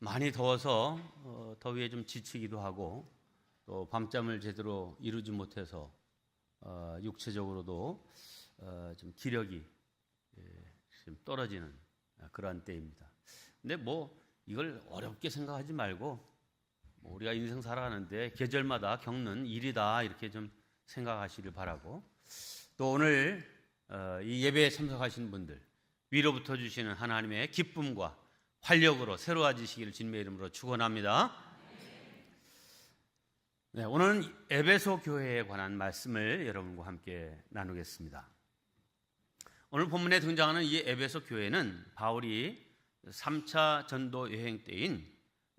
많이 더워서 더위에 좀 지치기도 하고 또 밤잠을 제대로 이루지 못해서 육체적으로도 좀 기력이 좀 떨어지는 그러한 때입니다. 근데 뭐 이걸 어렵게 생각하지 말고 뭐 우리가 인생 살아가는데 계절마다 겪는 일이다 이렇게 좀 생각하시길 바라고, 또 오늘 이 예배에 참석하신 분들 위로부터 주시는 하나님의 기쁨과 활력으로 새로워지시기를 주님의 이름으로 축원합니다. 네, 오늘은 에베소 교회에 관한 말씀을 여러분과 함께 나누겠습니다. 오늘 본문에 등장하는 이 에베소 교회는 바울이 3차 전도 여행 때인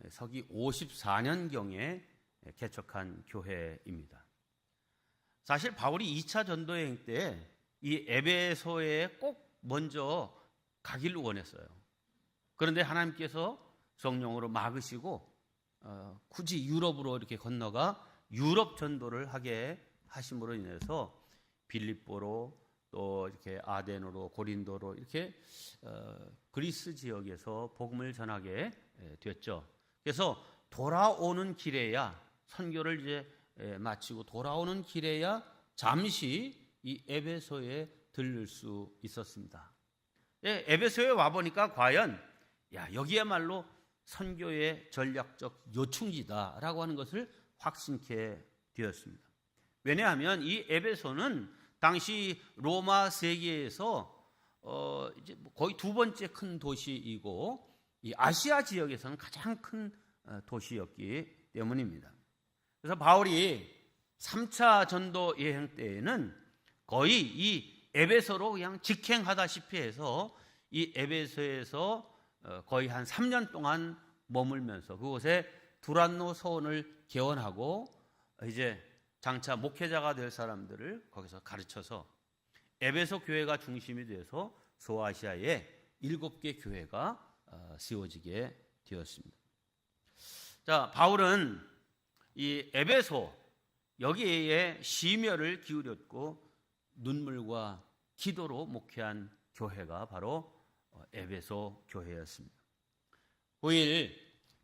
서기 54년경에 개척한 교회입니다. 사실 바울이 2차 전도 여행 때 이 에베소에 꼭 먼저 가기를 원했어요. 그런데 하나님께서 성령으로 막으시고 굳이 유럽으로 이렇게 건너가 유럽 전도를 하게 하심으로 인해서 빌립보로 또 이렇게 아덴으로 고린도로 이렇게 그리스 지역에서 복음을 전하게 됐죠. 그래서 돌아오는 길에야 선교를 이제 마치고 돌아오는 길에야 잠시 이 에베소에 들를 수 있었습니다. 에베소에 와 보니까 과연 여기야말로 선교의 전략적 요충지다라고 하는 것을 확신케 되었습니다. 왜냐하면 이 에베소는 당시 로마 세계에서 이제 거의 두 번째 큰 도시이고 이 아시아 지역에서는 가장 큰 도시였기 때문입니다. 그래서 바울이 3차 전도 여행 때에는 거의 이 에베소로 그냥 직행하다시피 해서 이 에베소에서 거의 한 3년 동안 머물면서 그곳에 두란노 서원을 개원하고 이제 장차 목회자가 될 사람들을 거기서 가르쳐서 에베소 교회가 중심이 돼서 소아시아에 7개 교회가 세워지게 되었습니다. 자, 바울은 이 에베소 여기에 심혈을 기울였고 눈물과 기도로 목회한 교회가 바로 에베소 교회였습니다. 9일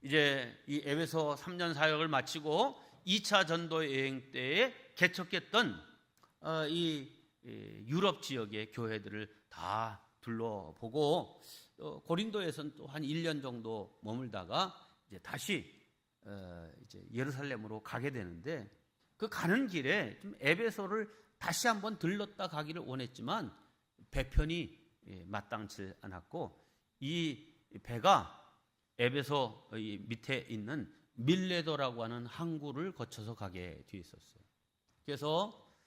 이제 이 에베소 3년 사역을 마치고 2차 전도 여행 때에 개척했던 이 유럽 지역의 교회들을 다 둘러보고 고린도에서는 또 한 1년 정도 머물다가 이제 다시 이제 예루살렘으로 가게 되는데 그 가는 길에 좀 에베소를 다시 한번 들렀다 가기를 원했지만 배편이 마땅치 않았고 이 배가 에베소 밑에 있는 밀레도라고 하는 항구를 거쳐서 가게 돼 있었어요. 그래서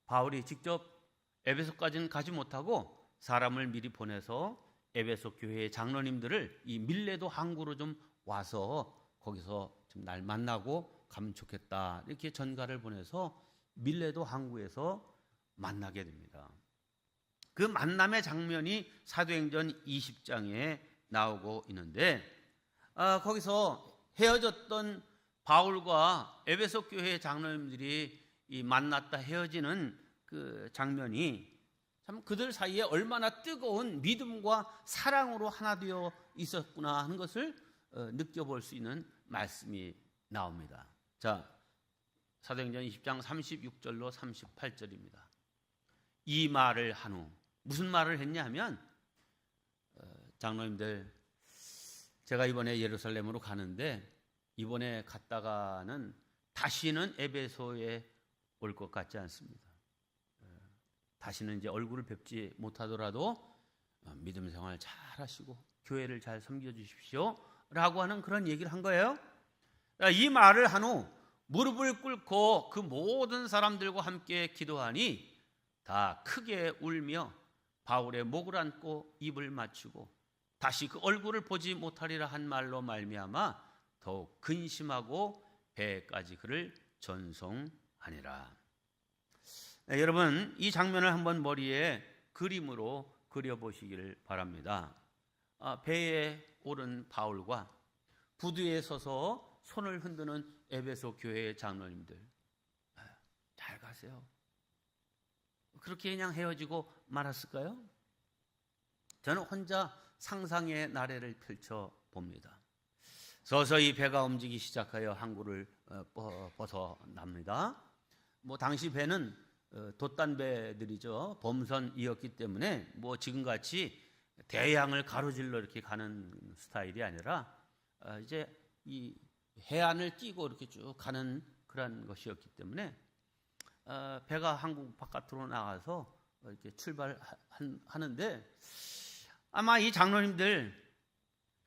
바울이 직접 에베소까지는 가지 못하고 사람을 미리 보내서 에베소 교회의 장로님들을 이 밀레도 항구로 좀 와서 거기서 좀 날 만나고 가면 좋겠다 이렇게 전가를 보내서 밀레도 항구에서 만나게 됩니다. 그 만남의 장면이 사도행전 20장에 나오고 있는데 거기서 헤어졌던 바울과 에베소 교회의 장로님들이 이 만났다 헤어지는 그 장면이 참 그들 사이에 얼마나 뜨거운 믿음과 사랑으로 하나 되어 있었구나 하는 것을 느껴볼 수 있는 말씀이 나옵니다. 자, 사도행전 20장 36절로 38절입니다. 이 말을 한 후 무슨 말을 했냐 하면 장로님들 제가 이번에 예루살렘으로 가는데 이번에 갔다가는 다시는 에베소에 올 것 같지 않습니다. 다시는 이제 얼굴을 뵙지 못하더라도 믿음 생활 잘 하시고 교회를 잘 섬겨 주십시오 라고 하는 그런 얘기를 한 거예요. 이 말을 한 후 무릎을 꿇고 그 모든 사람들과 함께 기도하니 다 크게 울며 바울의 목을 안고 입을 맞추고 다시 그 얼굴을 보지 못하리라 한 말로 말미암아 더욱 근심하고 배까지 그를 전송하니라. 네, 여러분 이 장면을 한번 머리에 그림으로 그려보시기를 바랍니다. 배에 오른 바울과 부두에 서서 손을 흔드는 에베소 교회의 장로님들, 잘 가세요. 그렇게 그냥 헤어지고 말았을까요? 저는 혼자 상상의 나래를 펼쳐 봅니다. 서서히 배가 움직이기 시작하여 항구를 벗어납니다. 당시 배는 돛단배들이죠. 범선이었기 때문에 지금같이 대양을 가로질러 이렇게 가는 스타일이 아니라 이제 이 해안을 끼고 이렇게 쭉 가는 그런 것이었기 때문에 배가 항구 바깥으로 나가서 이렇게 출발하는데 아마 이 장로님들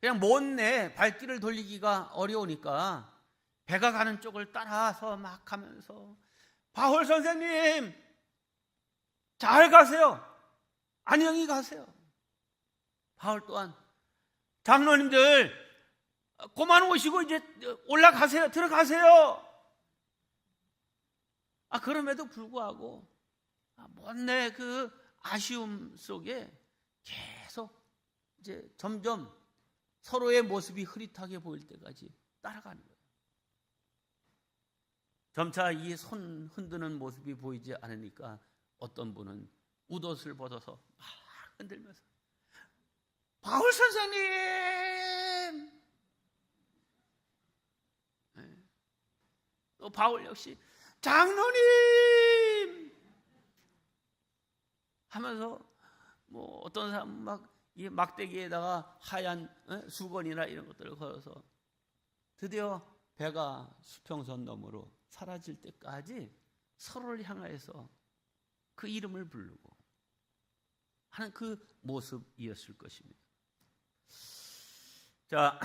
그냥 못내 발길을 돌리기가 어려우니까 배가 가는 쪽을 따라서 막 가면서 바울 선생님 잘 가세요. 안녕히 가세요. 바울 또한 장로님들 그만 오시고 이제 올라가세요. 들어가세요. 그럼에도 불구하고 못내 그 아쉬움 속에 계속 이제 점점 서로의 모습이 흐릿하게 보일 때까지 따라가는 거예요. 점차 이 손 흔드는 모습이 보이지 않으니까 어떤 분은 웃옷을 벗어서 막 흔들면서 바울 선생님! 또 바울 역시 장로님! 하면서 어떤 사람은 막 이 막대기에다가 하얀 수건이나 이런 것들을 걸어서 드디어 배가 수평선 너머로 사라질 때까지 서로를 향하여서 그 이름을 부르고 하는 그 모습이었을 것입니다. 자,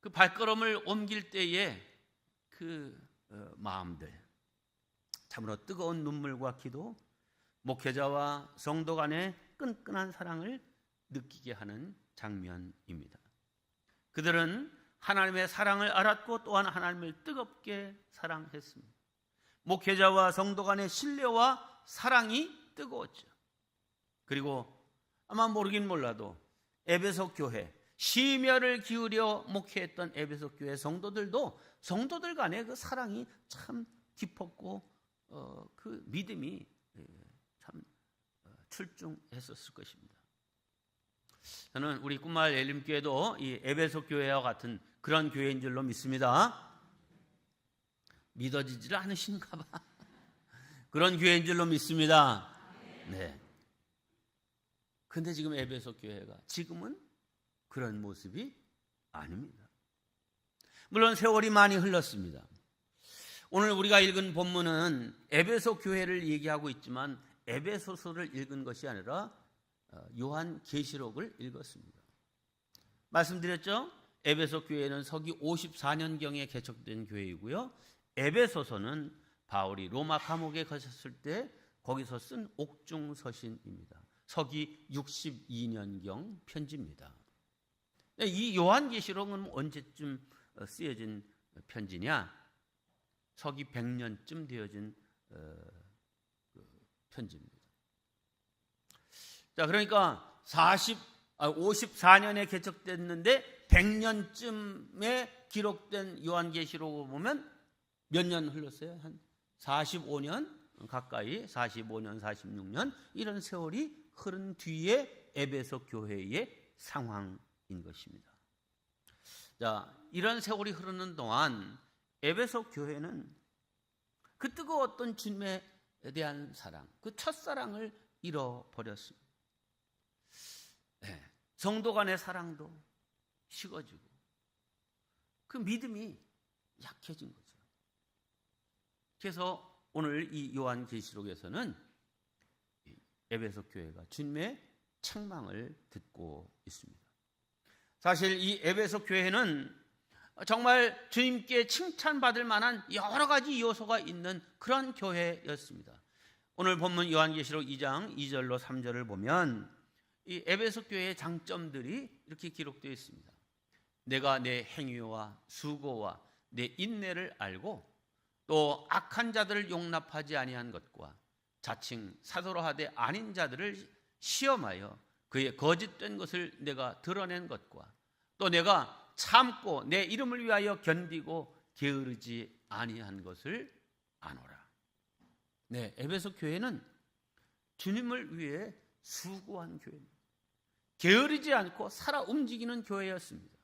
그 발걸음을 옮길 때에 그 마음들, 참으로 뜨거운 눈물과 기도, 목회자와 성도 간의 끈끈한 사랑을 느끼게 하는 장면입니다. 그들은 하나님의 사랑을 알았고 또한 하나님을 뜨겁게 사랑했습니다. 목회자와 성도 간의 신뢰와 사랑이 뜨거웠죠. 그리고 아마 모르긴 몰라도 에베소 교회, 심혈을 기울여 목회했던 에베소 교회 성도들도 성도들 간의 그 사랑이 참 깊었고 그 믿음이 참 출중했었을 것입니다. 저는 우리 꿈마을 예림교회도 이 에베소 교회와 같은 그런 교회인 줄로 믿습니다. 믿어지질 않으신가 봐. 그런 교회인 줄로 믿습니다. 네. 근데 지금 에베소 교회가 지금은 그런 모습이 아닙니다. 물론 세월이 많이 흘렀습니다. 오늘 우리가 읽은 본문은 에베소 교회를 얘기하고 있지만 에베소서를 읽은 것이 아니라 요한계시록을 읽었습니다. 말씀드렸죠? 에베소 교회는 서기 54년경에 개척된 교회이고요. 에베소서는 바울이 로마 감옥에 가셨을 때 거기서 쓴 옥중서신입니다. 서기 62년경 편지입니다. 이 요한계시록은 언제쯤 쓰여진 편지냐? 서기 100년쯤 되어진 편지입니다. 자, 그러니까 54년에 개척됐는데 100년쯤에 기록된 요한계시록을 보면 몇 년 흘렀어요? 한 45년 가까이, 45년, 46년 이런 세월이 흐른 뒤에 에베소 교회의 상황인 것입니다. 자, 이런 세월이 흐르는 동안 에베소 교회는 그 뜨거웠던 주님에 대한 사랑, 그 첫사랑을 잃어버렸습니다. 네, 성도 간의 사랑도 식어지고 그 믿음이 약해진 거죠. 그래서 오늘 이 요한계시록에서는 에베소 교회가 주님의 책망을 듣고 있습니다. 사실 이 에베소 교회는 정말 주님께 칭찬받을 만한 여러 가지 요소가 있는 그런 교회였습니다. 오늘 본문 요한계시록 2장 2절로 3절을 보면 이 에베소 교회의 장점들이 이렇게 기록되어 있습니다. 내가 내 행위와 수고와 내 인내를 알고 또 악한 자들을 용납하지 아니한 것과 자칭 사도로 하되 아닌 자들을 시험하여 그의 거짓된 것을 내가 드러낸 것과 또 내가 참고 내 이름을 위하여 견디고 게으르지 아니한 것을 아노라. 네, 에베소 교회는 주님을 위해 수고한 교회입니다. 게으르지 않고 살아 움직이는 교회였습니다.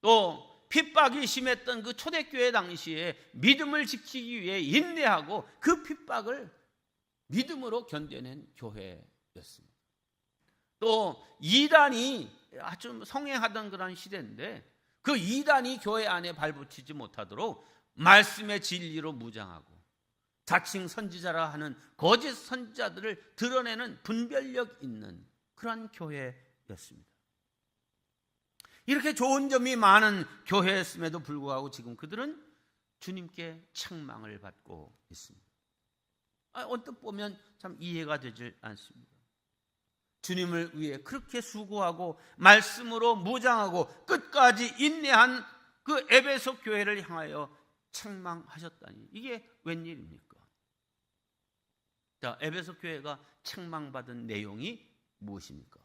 또 핍박이 심했던 그 초대교회 당시에 믿음을 지키기 위해 인내하고 그 핍박을 믿음으로 견뎌낸 교회였습니다. 또 이단이 아주 성행하던 그런 시대인데 그 이단이 교회 안에 발붙이지 못하도록 말씀의 진리로 무장하고 자칭 선지자라 하는 거짓 선지자들을 드러내는 분별력 있는 그런 교회였습니다. 이렇게 좋은 점이 많은 교회였음에도 불구하고 지금 그들은 주님께 책망을 받고 있습니다. 언뜻 보면 참 이해가 되질 않습니다. 주님을 위해 그렇게 수고하고 말씀으로 무장하고 끝까지 인내한 그 에베소 교회를 향하여 책망하셨다니 이게 웬일입니까? 자, 에베소 교회가 책망받은 내용이 무엇입니까?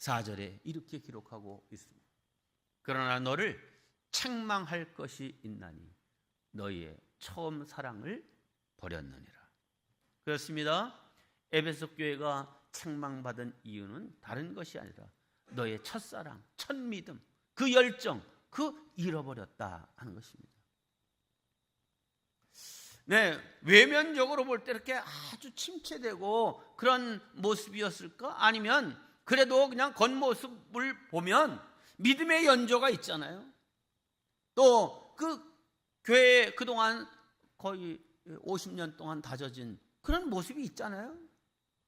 4절에 이렇게 기록하고 있습니다. 그러나 너를 책망할 것이 있나니 너희의 처음 사랑을 버렸느니라. 그렇습니다. 에베소 교회가 책망받은 이유는 다른 것이 아니라 너의 첫사랑, 첫 믿음, 그 열정, 그 잃어버렸다 하는 것입니다. 네, 외면적으로 볼 때 이렇게 아주 침체되고 그런 모습이었을까? 아니면 그래도 그냥 겉모습을 보면 믿음의 연조가 있잖아요. 또 그 교회에 그동안 거의 50년 동안 다져진 그런 모습이 있잖아요.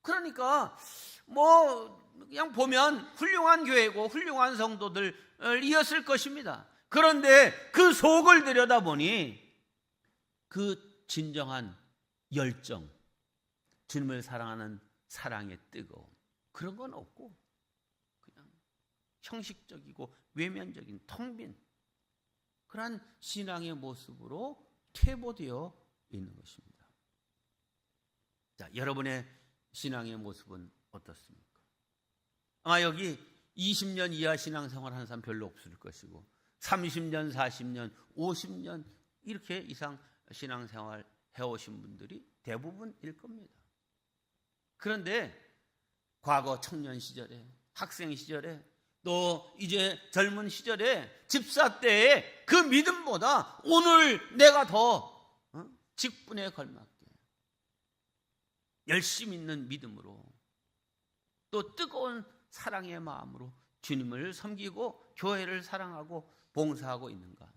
그러니까 뭐 그냥 보면 훌륭한 교회고 훌륭한 성도들이었을 것입니다. 그런데 그 속을 들여다보니 그 진정한 열정, 주님을 사랑하는 사랑의 뜨거움 그런 건 없고 그냥 형식적이고 외면적인 텅 빈 그런 신앙의 모습으로 퇴보되어 있는 것입니다. 자, 여러분의 신앙의 모습은 어떻습니까? 아마 여기 20년 이하 신앙생활 하는 사람 별로 없을 것이고 30년, 40년, 50년 이렇게 이상 신앙생활 해오신 분들이 대부분일 겁니다. 그런데 과거 청년 시절에, 학생 시절에, 또 이제 젊은 시절에, 집사 때에 그 믿음보다 오늘 내가 더 직분에 걸맞게 열심히 있는 믿음으로 또 뜨거운 사랑의 마음으로 주님을 섬기고 교회를 사랑하고 봉사하고 있는가?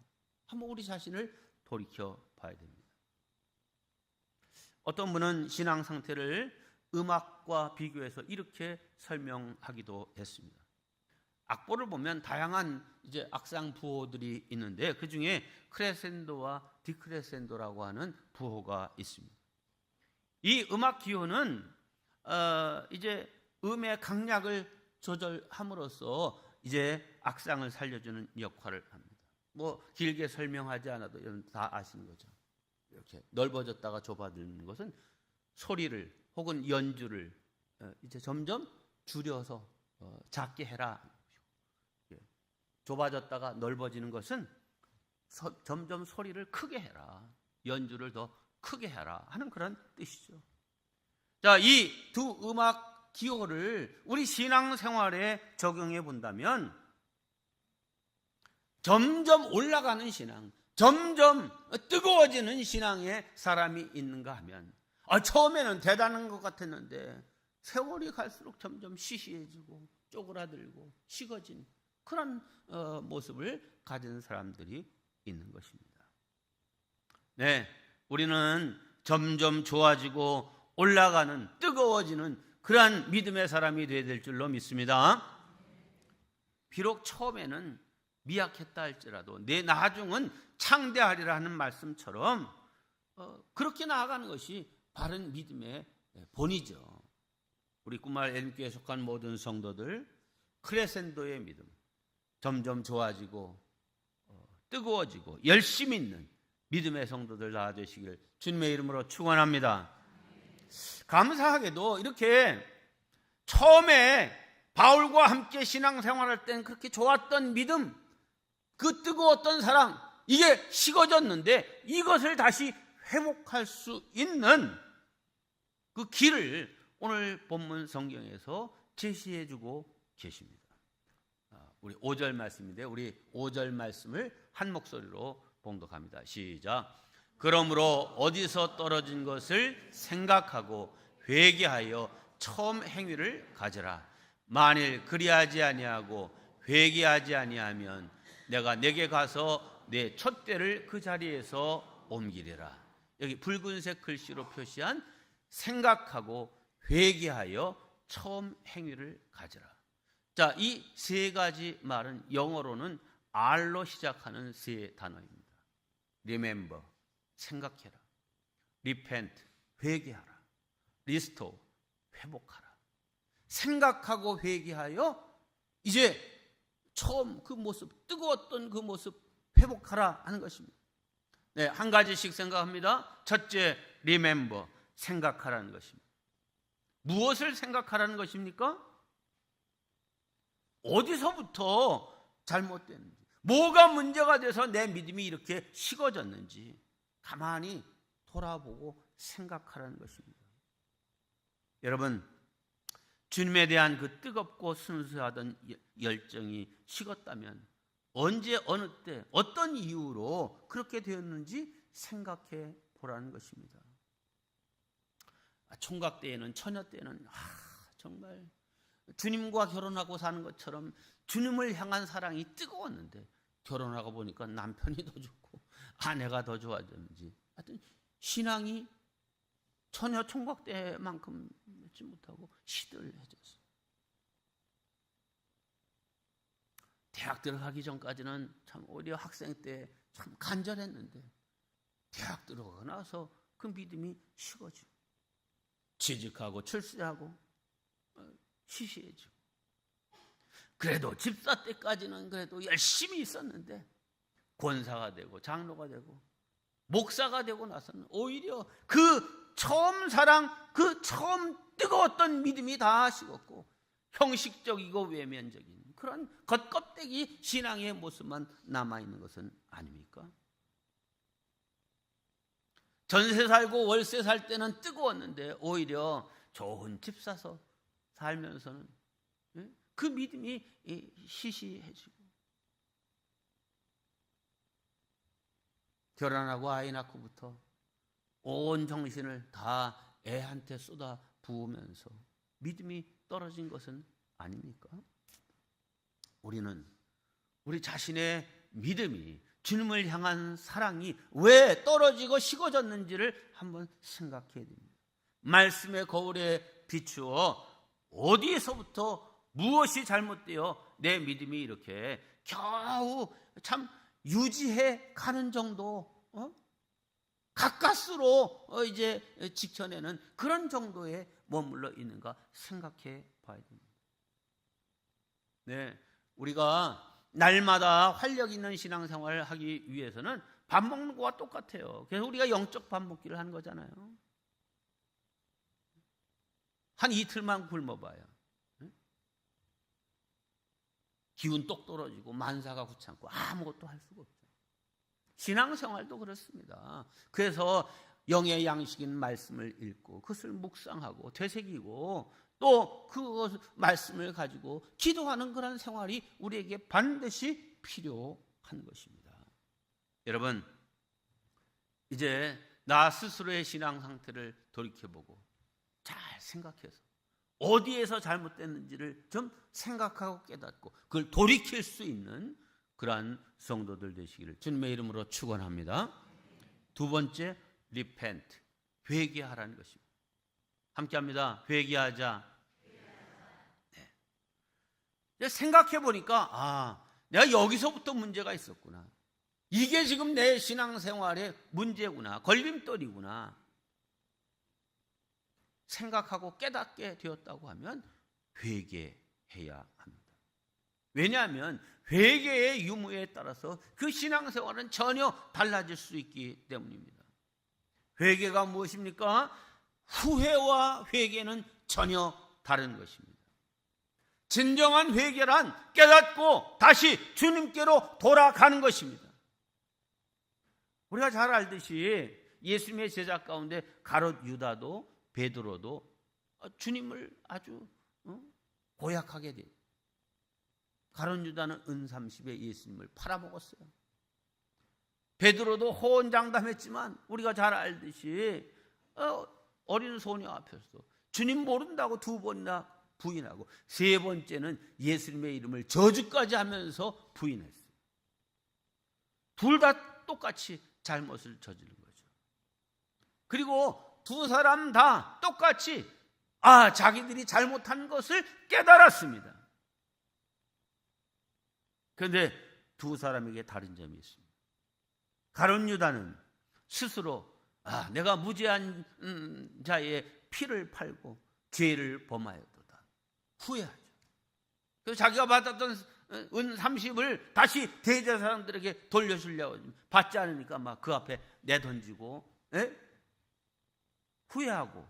한번 우리 자신을 돌이켜 봐야 됩니다. 어떤 분은 신앙 상태를 음악과 비교해서 이렇게 설명하기도 했습니다. 악보를 보면 다양한 이제 악상 부호들이 있는데 그 중에 크레센도와 디크레센도라고 하는 부호가 있습니다. 이 음악 기호는 이제 음의 강약을 조절함으로써 이제 악상을 살려주는 역할을 합니다. 뭐 길게 설명하지 않아도 여러분 다 아시는 거죠. 이렇게 넓어졌다가 좁아지는 것은 소리를 혹은 연주를 이제 점점 줄여서 작게 해라. 좁아졌다가 넓어지는 것은 점점 소리를 크게 해라. 연주를 더 크게 해라 하는 그런 뜻이죠. 자, 이 두 음악 기호를 우리 신앙생활에 적용해 본다면 점점 올라가는 신앙, 점점 뜨거워지는 신앙의 사람이 있는가 하면 처음에는 대단한 것 같았는데 세월이 갈수록 점점 시시해지고 쪼그라들고 식어진 그런 모습을 가진 사람들이 있는 것입니다. 네, 우리는 점점 좋아지고 올라가는 뜨거워지는 그러한 믿음의 사람이 되어야 될 줄로 믿습니다. 비록 처음에는 미약했다 할지라도 내 나중은 창대하리라 하는 말씀처럼 그렇게 나아가는 것이 바른 믿음의 본이죠. 우리 꿈말 엘림교회에 속한 모든 성도들 크레센도의 믿음 점점 좋아지고 뜨거워지고 열심히 있는 믿음의 성도들 나아 되시길 주님의 이름으로 축원합니다. 감사하게도 이렇게 처음에 바울과 함께 신앙생활할 때는 그렇게 좋았던 믿음, 그 뜨거웠던 사랑 이게 식어졌는데 이것을 다시 회복할 수 있는 그 길을 오늘 본문 성경에서 제시해 주고 계십니다. 우리 5절 말씀인데 우리 5절 말씀을 한 목소리로 봉독합니다. 시작. 그러므로 어디서 떨어진 것을 생각하고 회개하여 처음 행위를 가져라. 만일 그리하지 아니하고 회개하지 아니하면 내가 내게 가서 내 촛대를 그 자리에서 옮기리라. 여기 붉은색 글씨로 표시한 생각하고 회개하여 처음 행위를 가져라. 자, 이 세 가지 말은 영어로는 R로 시작하는 세 단어입니다. Remember, 생각해라. Repent, 회개하라. Restore, 회복하라. 생각하고 회개하여 이제 처음 그 모습, 뜨거웠던 그 모습 회복하라 하는 것입니다. 네, 한 가지씩 생각합니다. 첫째, remember, 생각하라는 것입니다. 무엇을 생각하라는 것입니까? 어디서부터 잘못됐는지, 뭐가 문제가 돼서 내 믿음이 이렇게 식어졌는지 가만히 돌아보고 생각하라는 것입니다. 여러분, 주님에 대한 그 뜨겁고 순수하던 열정이 식었다면 언제 어느 때 어떤 이유로 그렇게 되었는지 생각해 보라는 것입니다. 총각 때에는, 처녀 때는 정말 주님과 결혼하고 사는 것처럼 주님을 향한 사랑이 뜨거웠는데 결혼하고 보니까 남편이 더 좋고 아내가 더 좋아졌는지 하여튼 신앙이 처녀 총각 때만큼 맺지 못하고 시들해졌어요. 대학 들어가기 전까지는 참 오히려 학생 때 참 간절했는데 대학 들어가고 나서 그 믿음이 식어지고 취직하고 출세하고 시시해지고, 그래도 집사 때까지는 그래도 열심히 있었는데 권사가 되고 장로가 되고 목사가 되고 나서는 오히려 그 처음 사랑, 그 처음 뜨거웠던 믿음이 다 식었고 형식적이고 외면적인 그런 겉껍데기 신앙의 모습만 남아있는 것은 아닙니까? 전세 살고 월세 살 때는 뜨거웠는데 오히려 좋은 집 사서 살면서는 그 믿음이 시시해지고, 결혼하고 아이 낳고부터 온 정신을 다 애한테 쏟아 부으면서 믿음이 떨어진 것은 아닙니까? 우리는 우리 자신의 믿음이, 주님을 향한 사랑이 왜 떨어지고 식어졌는지를 한번 생각해야 됩니다. 말씀의 거울에 비추어 어디에서부터 무엇이 잘못되어 내 믿음이 이렇게 겨우 참 유지해 가는 정도, 가까스로 이제 지켜내는 그런 정도에 머물러 있는가 생각해 봐야 됩니다. 네, 우리가 날마다 활력 있는 신앙생활을 하기 위해서는 밥 먹는 거와 똑같아요. 그래서 우리가 영적 밥 먹기를 하는 거잖아요. 한 이틀만 굶어봐요. 기운 똑 떨어지고 만사가 귀찮고 아무것도 할 수가 없죠. 신앙생활도 그렇습니다. 그래서 영의 양식인 말씀을 읽고 그것을 묵상하고 되새기고 또 그 말씀을 가지고 기도하는 그런 생활이 우리에게 반드시 필요한 것입니다. 여러분, 이제 나 스스로의 신앙 상태를 돌이켜보고 잘 생각해서 어디에서 잘못됐는지를 좀 생각하고 깨닫고 그걸 돌이킬 수 있는 그러한 성도들 되시기를 주님의 이름으로 축원합니다. 두 번째, repent, 회개하라는 것입니다. 함께합니다. 회개하자. 네. 생각해 보니까 내가 여기서부터 문제가 있었구나. 이게 지금 내 신앙생활의 문제구나, 걸림돌이구나 생각하고 깨닫게 되었다고 하면 회개해야 합니다. 왜냐하면 회개의 유무에 따라서 그 신앙생활은 전혀 달라질 수 있기 때문입니다. 회개가 무엇입니까? 후회와 회개는 전혀 다른 것입니다. 진정한 회개란 깨닫고 다시 주님께로 돌아가는 것입니다. 우리가 잘 알듯이 예수님의 제자 가운데 가롯 유다도 베드로도 주님을 아주 고약하게 가룟 유다는 은 30에 예수님을 팔아먹었어요. 베드로도 호언장담했지만 우리가 잘 알듯이 어린 소녀 앞에서 주님 모른다고 2번이나 부인하고 3번째는 예수님의 이름을 저주까지 하면서 부인했어요. 둘 다 똑같이 잘못을 저지른 거죠. 그리고 두 사람 다 똑같이 자기들이 잘못한 것을 깨달았습니다. 그런데 두 사람에게 다른 점이 있습니다. 가룟 유다는 스스로 내가 무죄한 자의 피를 팔고 죄를 범하였도다 후회하죠. 그래서 자기가 받았던 은 30을 다시 대제사장들에게 돌려주려고 받지 않으니까 막 그 앞에 내던지고 후회하고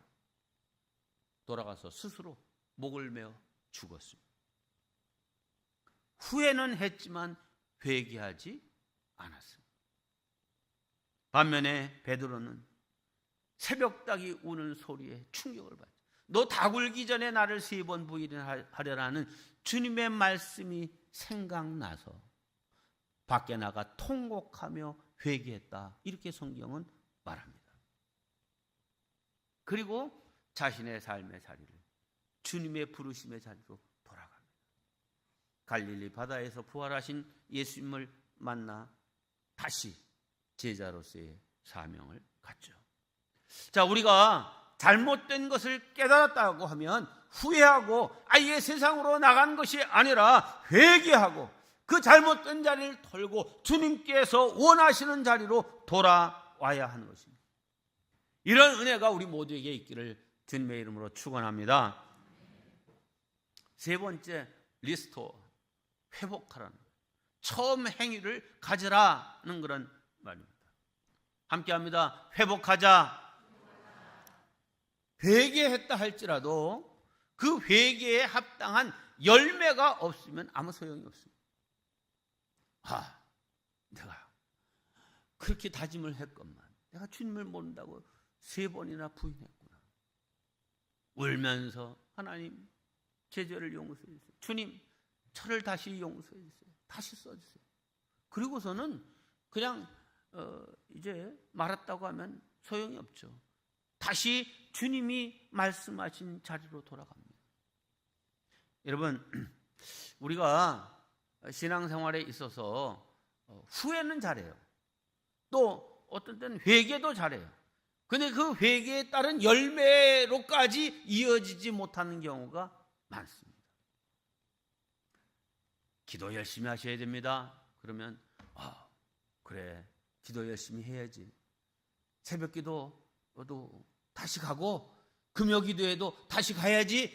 돌아가서 스스로 목을 메어 죽었습니다. 후회는 했지만 회개하지 않았습니다. 반면에 베드로는 새벽닭이 우는 소리에 충격을 받죠. 너 다 굴기 전에 나를 3번 부인하려라는 주님의 말씀이 생각나서 밖에 나가 통곡하며 회개했다. 이렇게 성경은 말합니다. 그리고 자신의 삶의 자리를 주님의 부르심의 자리로 돌아갑니다. 갈릴리 바다에서 부활하신 예수님을 만나 다시 제자로서의 사명을 갖죠. 자, 우리가 잘못된 것을 깨달았다고 하면 후회하고 아예 세상으로 나간 것이 아니라 회개하고 그 잘못된 자리를 털고 주님께서 원하시는 자리로 돌아와야 하는 것입니다. 이런 은혜가 우리 모두에게 있기를 주님의 이름으로 축원합니다. 3번째, 리스토어, 회복하라는 거예요. 처음 행위를 가지라는 그런 말입니다. 함께합니다. 회복하자. 회개했다 할지라도 그 회개에 합당한 열매가 없으면 아무 소용이 없습니다. 내가 그렇게 다짐을 했건만 내가 주님을 모른다고 3번이나 부인했구나. 울면서 하나님 제 죄를 용서해 주세요. 주님 저를 다시 용서해 주세요. 다시 써주세요. 그리고서는 그냥 이제 말았다고 하면 소용이 없죠. 다시 주님이 말씀하신 자리로 돌아갑니다. 여러분, 우리가 신앙생활에 있어서 후회는 잘해요. 또 어떤 때는 회개도 잘해요. 그런데 그 회개에 따른 열매로까지 이어지지 못하는 경우가 많습니다. 기도 열심히 하셔야 됩니다. 그러면 그래, 기도 열심히 해야지. 새벽 기도도 다시 가고 금요 기도에도 다시 가야지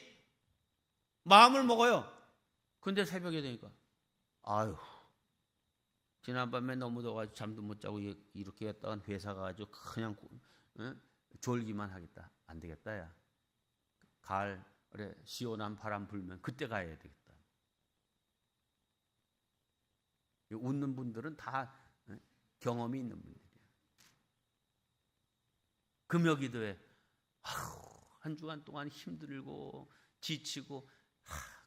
마음을 먹어요. 근데 새벽에 되니까 지난밤에 너무 더워가지고 잠도 못 자고 이렇게 했다가 회사 가가지고 그냥 졸기만 하겠다. 안 되겠다. 야, 가을에 시원한 바람 불면 그때 가야 되겠다. 웃는 분들은 다 경험이 있는 분들이에요. 금요 기도에 한 주간 동안 힘들고 지치고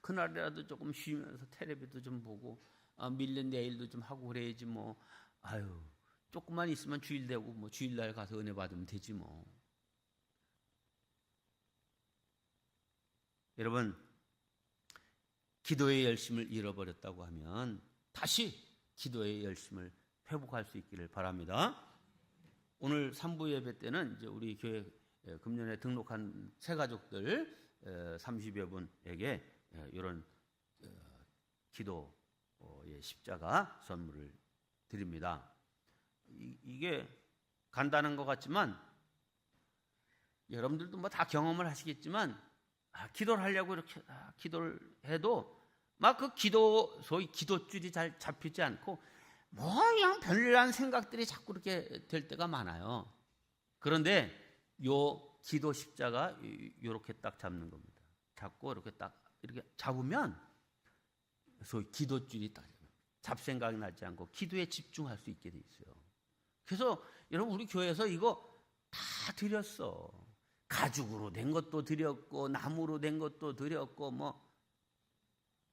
그날이라도 조금 쉬면서 텔레비도 좀 보고 밀린 내일도 좀 하고 그래야지 뭐. 조금만 있으면 주일 되고 뭐 주일날 가서 은혜 받으면 되지 뭐. 여러분, 기도의 열심을 잃어버렸다고 하면 다시 기도의 열심을 회복할 수 있기를 바랍니다. 오늘 3부 예배 때는 이제 우리 교회 금년에 등록한 새 가족들 30여 분에게 이런 기도의 십자가 선물을 드립니다. 이게 간단한 것 같지만 여러분들도 뭐 다 경험을 하시겠지만 기도를 하려고 이렇게 기도를 해도 막 그 소위 기도줄이 잘 잡히지 않고 뭐 그냥 별난 생각들이 자꾸 이렇게 될 때가 많아요. 그런데 요 기도 십자가 이렇게 딱 잡는 겁니다. 잡고 이렇게 딱 이렇게 잡으면 소위 기도줄이 딱 잡생각이 나지 않고 기도에 집중할 수 있게 돼 있어요. 그래서 여러분 우리 교회에서 이거 다 드렸어. 가죽으로 된 것도 드렸고 나무로 된 것도 드렸고 뭐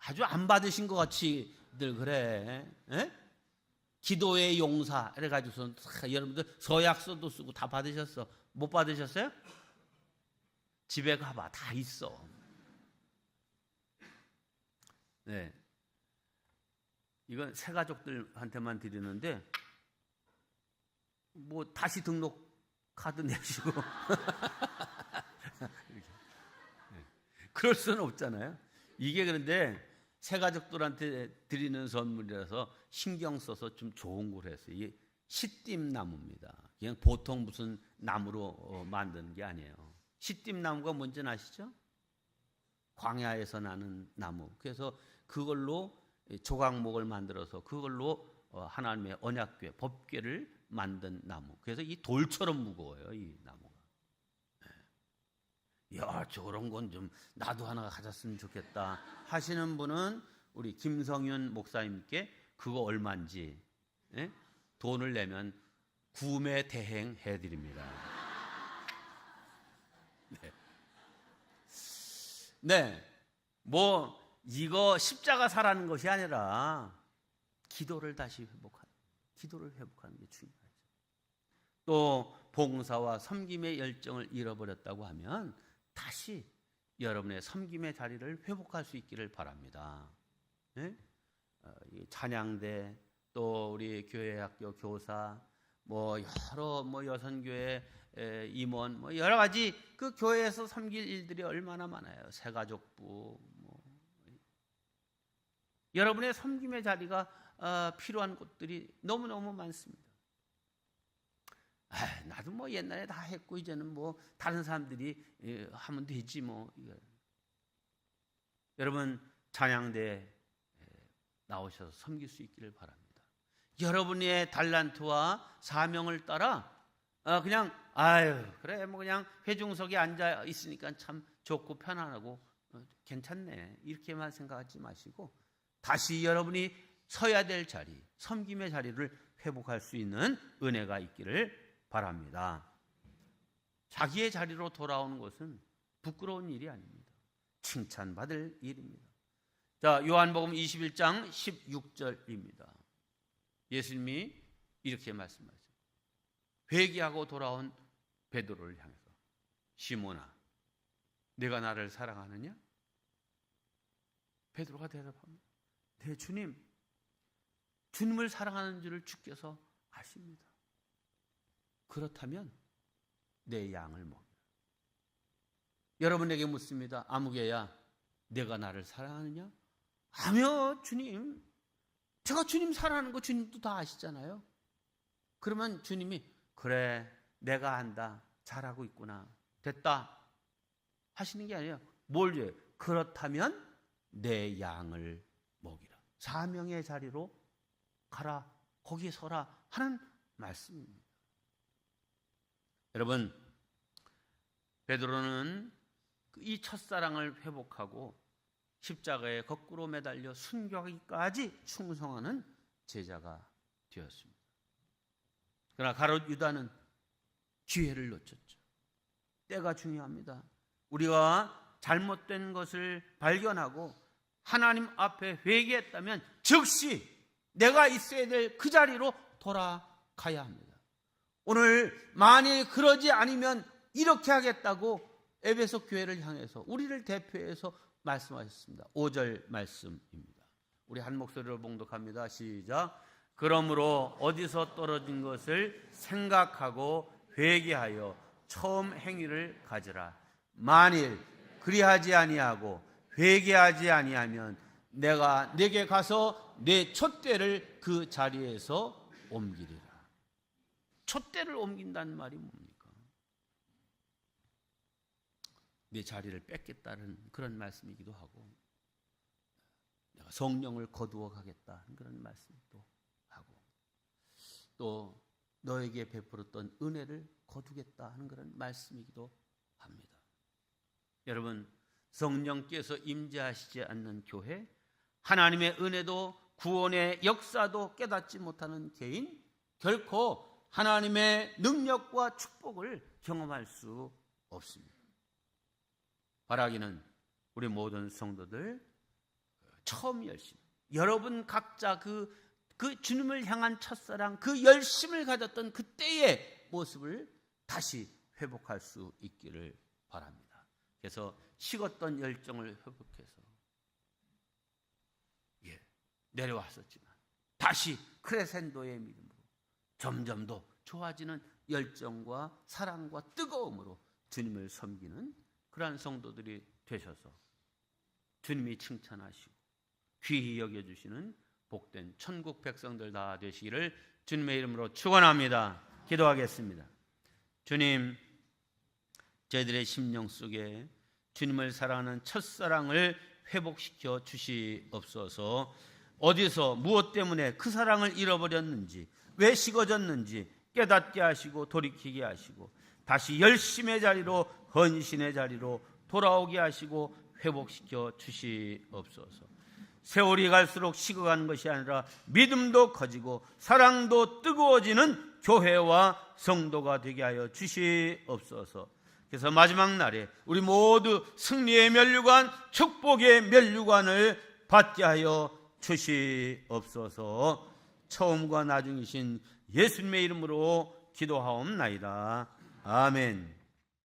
아주 안 받으신 것 같이들 그래. 에? 기도의 용사 이래가지고서 여러분들 서약서도 쓰고 다 받으셨어. 못 받으셨어요? 집에 가봐 다 있어. 네, 이건 새가족들한테만 드리는데 뭐 다시 등록 카드 내시고 그럴 수는 없잖아요. 이게 그런데 새가족들한테 드리는 선물이라서 신경 써서 좀 좋은 걸 했어요. 이게 시띠나무입니다. 그냥 보통 무슨 나무로 만드는 게 아니에요. 시띠나무가 뭔지 아시죠? 광야에서 나는 나무. 그래서 그걸로 조각목을 만들어서 그걸로 하나님의 언약궤, 법궤를 만든 나무. 그래서 이 돌처럼 무거워요, 이 나무가. 야, 저런 건 좀 나도 하나 가졌으면 좋겠다 하시는 분은 우리 김성윤 목사님께 그거 얼마인지 돈을 내면 구매 대행 해드립니다. 네, 뭐 이거 십자가 사라는 것이 아니라 기도를 회복하는 게 중요하죠. 또 봉사와 섬김의 열정을 잃어버렸다고 하면 다시 여러분의 섬김의 자리를 회복할 수 있기를 바랍니다. 네? 찬양대, 또 우리 교회학교 교사, 뭐 여러 여선교회 임원, 뭐 여러 가지 그 교회에서 섬길 일들이 얼마나 많아요. 새가족부, 여러분의 섬김의 자리가 필요한 곳들이 너무너무 많습니다. 나도 뭐 옛날에 다 했고 이제는 뭐 다른 사람들이 하면 되지 뭐. 여러분 찬양대에 나오셔서 섬길 수 있기를 바랍니다. 여러분의 달란트와 사명을 따라 그냥 그래 뭐 그냥 회중석에 앉아 있으니까 참 좋고 편안하고 괜찮네 이렇게만 생각하지 마시고 다시 여러분이 서야 될 자리, 섬김의 자리를 회복할 수 있는 은혜가 있기를 바랍니다. 자기의 자리로 돌아오는 것은 부끄러운 일이 아닙니다. 칭찬받을 일입니다. 자, 요한복음 21장 16절입니다. 예수님이 이렇게 말씀하세요. 회개하고 돌아온 베드로를 향해서 시몬아, 내가 나를 사랑하느냐? 베드로가 대답합니다. 네, 주님. 주님을 사랑하는 줄을 주께서 아십니다. 그렇다면 내 양을 먹이라. 여러분에게 묻습니다. 아무개야, 내가 나를 사랑하느냐? 아며 주님. 제가 주님 사랑하는 거 주님도 다 아시잖아요. 그러면 주님이 그래 내가 안다. 잘하고 있구나. 됐다. 하시는 게 아니에요. 뭘 줘요? 그렇다면 내 양을 먹이라. 사명의 자리로 가라. 거기에 서라 하는 말씀입니다. 여러분, 베드로는 이 첫사랑을 회복하고 십자가에 거꾸로 매달려 순교하기까지 충성하는 제자가 되었습니다. 그러나 가롯 유다는 기회를 놓쳤죠. 때가 중요합니다. 우리가 잘못된 것을 발견하고 하나님 앞에 회개했다면 즉시 내가 있어야 될 그 자리로 돌아가야 합니다. 오늘 만일 그러지 않으면 이렇게 하겠다고 에베소 교회를 향해서 우리를 대표해서 말씀하셨습니다. 5절 말씀입니다. 우리 한 목소리로 봉독합니다. 시작. 그러므로 어디서 떨어진 것을 생각하고 회개하여 처음 행위를 가지라. 만일 그리하지 아니하고 회개하지 아니하면 내가 네게 가서 내 촛대를 그 자리에서 옮기리라. 촛대를 옮긴다는 말이 뭡니까? 내 자리를 뺏겠다는 그런 말씀이기도 하고 내가 성령을 거두어 가겠다는 그런 말씀도 하고 또 너에게 베풀었던 은혜를 거두겠다 하는 그런 말씀이기도 합니다. 여러분, 성령께서 임재하시지 않는 교회, 하나님의 은혜도 구원의 역사도 깨닫지 못하는 개인, 결코 하나님의 능력과 축복을 경험할 수 없습니다. 바라기는 우리 모든 성도들 처음 열심. 여러분 각자 그 주님을 향한 첫사랑, 그 열심을 가졌던 그때의 모습을 다시 회복할 수 있기를 바랍니다. 그래서 식었던 열정을 회복해서 내려왔었지만 다시 크레센도의 믿음으로 점점 더 좋아지는 열정과 사랑과 뜨거움으로 주님을 섬기는 그러한 성도들이 되셔서 주님이 칭찬하시고 귀히 여겨주시는 복된 천국 백성들 다 되시기를 주님의 이름으로 축원합니다. 기도하겠습니다. 주님, 저희들의 심령 속에 주님을 사랑하는 첫사랑을 회복시켜 주시옵소서. 어디서 무엇 때문에 그 사랑을 잃어버렸는지, 왜 식어졌는지 깨닫게 하시고 돌이키게 하시고 다시 열심의 자리로, 헌신의 자리로 돌아오게 하시고 회복시켜 주시옵소서. 세월이 갈수록 식어가는 것이 아니라 믿음도 커지고 사랑도 뜨거워지는 교회와 성도가 되게 하여 주시옵소서. 그래서 마지막 날에 우리 모두 승리의 면류관, 축복의 면류관을 받게 하여 주시옵소서. 처음과 나중이신 예수님의 이름으로 기도하옵나이다. 아멘.